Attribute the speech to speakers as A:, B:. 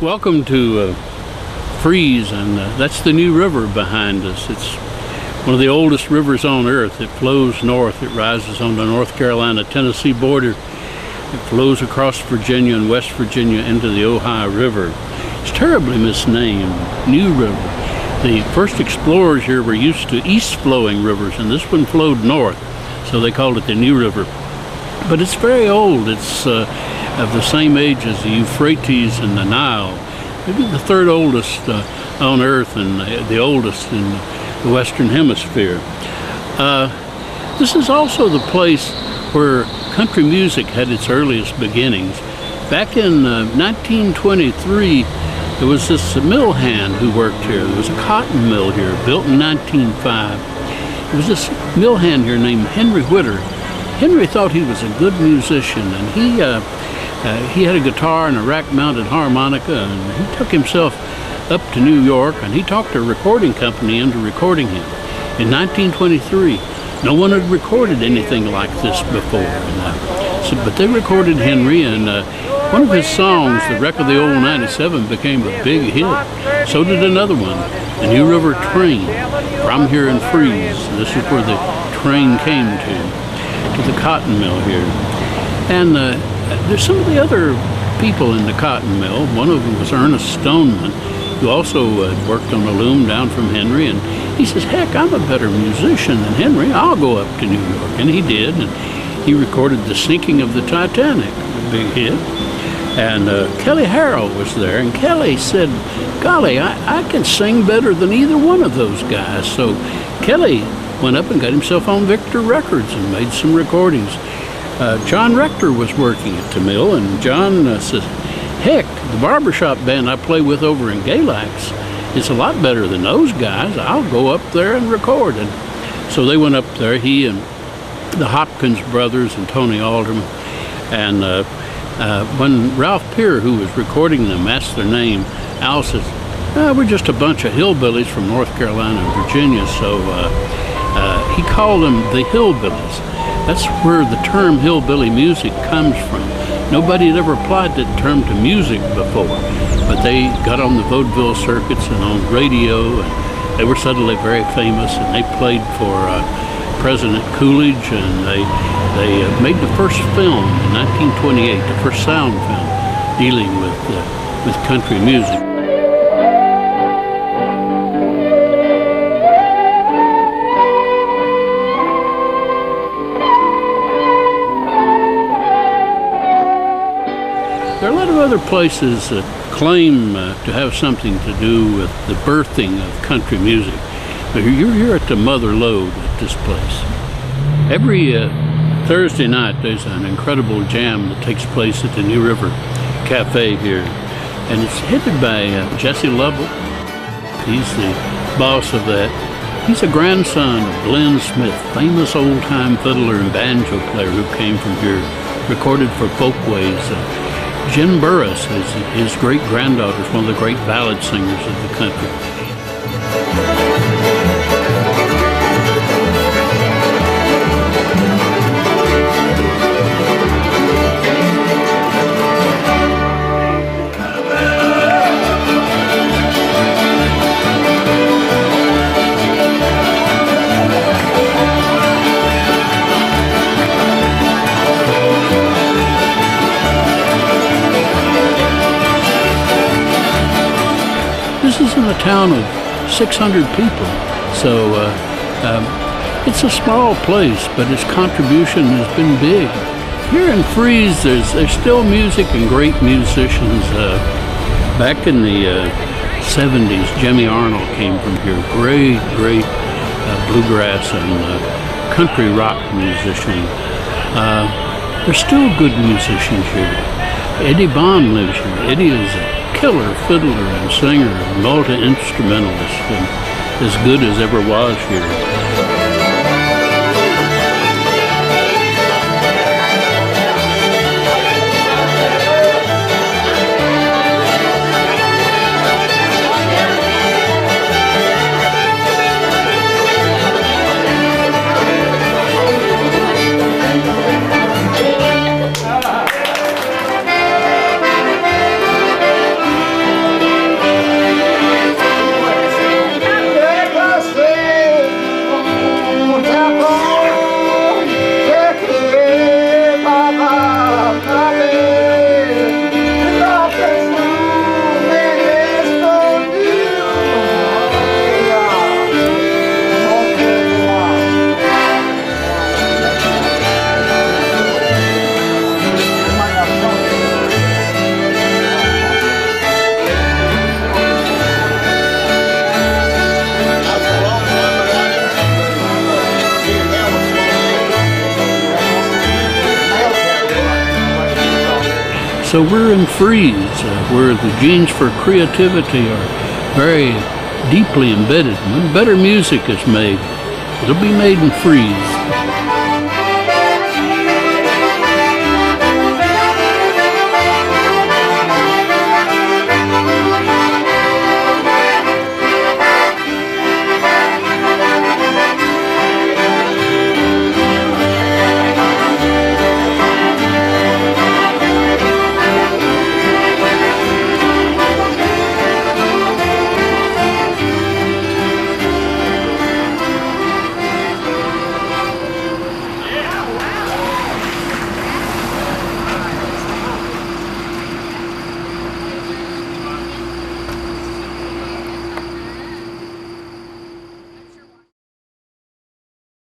A: Welcome to Freeze, and that's the New River behind us. It's one of the oldest rivers on earth. It flows north. It rises on the North Carolina-Tennessee border. It flows across Virginia and West Virginia into the Ohio River. It's terribly misnamed, New River. The first explorers here were used to east-flowing rivers, and this one flowed north, so they called it the New River. But it's very old. It's of the same age as the Euphrates and the Nile. Maybe the third oldest on Earth and the oldest in the Western Hemisphere. This is also the place where country music had its earliest beginnings. Back in 1923, there was this mill hand who worked here. There was a cotton mill here, built in 1905. There was this mill hand here named Henry Whitter. Henry thought he was a good musician, and he had a guitar and a rack-mounted harmonica, and he took himself up to New York, and he talked a recording company into recording him. In 1923, no one had recorded anything like this before. But they recorded Henry, and one of his songs, The Wreck of the Old 97, became a big hit. So did another one, The New River Train, from here in Freeze. This is where the train came to the cotton mill here. And there's some of the other people in the cotton mill. One of them was Ernest Stoneman, who also worked on the loom down from Henry. And he says, heck, I'm a better musician than Henry. I'll go up to New York. And he did. And he recorded The Sinking of the Titanic, a big hit. And Kelly Harrell was there. And Kelly said, golly, I can sing better than either one of those guys. So Kelly went up and got himself on Victor Records and made some recordings. John Rector was working at the mill, and John says, heck, the barbershop band I play with over in Galax is a lot better than those guys. I'll go up there and record. And so they went up there, he and the Hopkins brothers and Tony Alderman. And when Ralph Peer, who was recording them, asked their name, Al says, we're just a bunch of hillbillies from North Carolina and Virginia. So he called them the Hillbillies. That's where the term hillbilly music comes from. Nobody had ever applied that term to music before, but they got on the vaudeville circuits and on radio, and they were suddenly very famous, and they played for President Coolidge, and they made the first film in 1928, the first sound film dealing with country music. There are a lot of other places that claim to have something to do with the birthing of country music. But you're here at the Mother Lode at this place. Every Thursday night there's an incredible jam that takes place at the New River Cafe here. And it's headed by Jesse Lovell. He's the boss of that. He's a grandson of Glenn Smith, famous old-time fiddler and banjo player who came from here, recorded for Folkways. Jen Burris is his great-granddaughter, is one of the great ballad singers of the country. This is in a town of 600 people, so it's a small place, but its contribution has been big. Here in Freeze, there's still music and great musicians. Back in the 70s, Jimmy Arnold came from here, great bluegrass and country rock musician. There's still good musicians here. Eddie Bond lives here. Eddie is a killer fiddler and singer, multi-instrumentalist, and as good as ever was here. So we're in Freeze, where the genes for creativity are very deeply embedded. When better music is made, it'll be made in Freeze.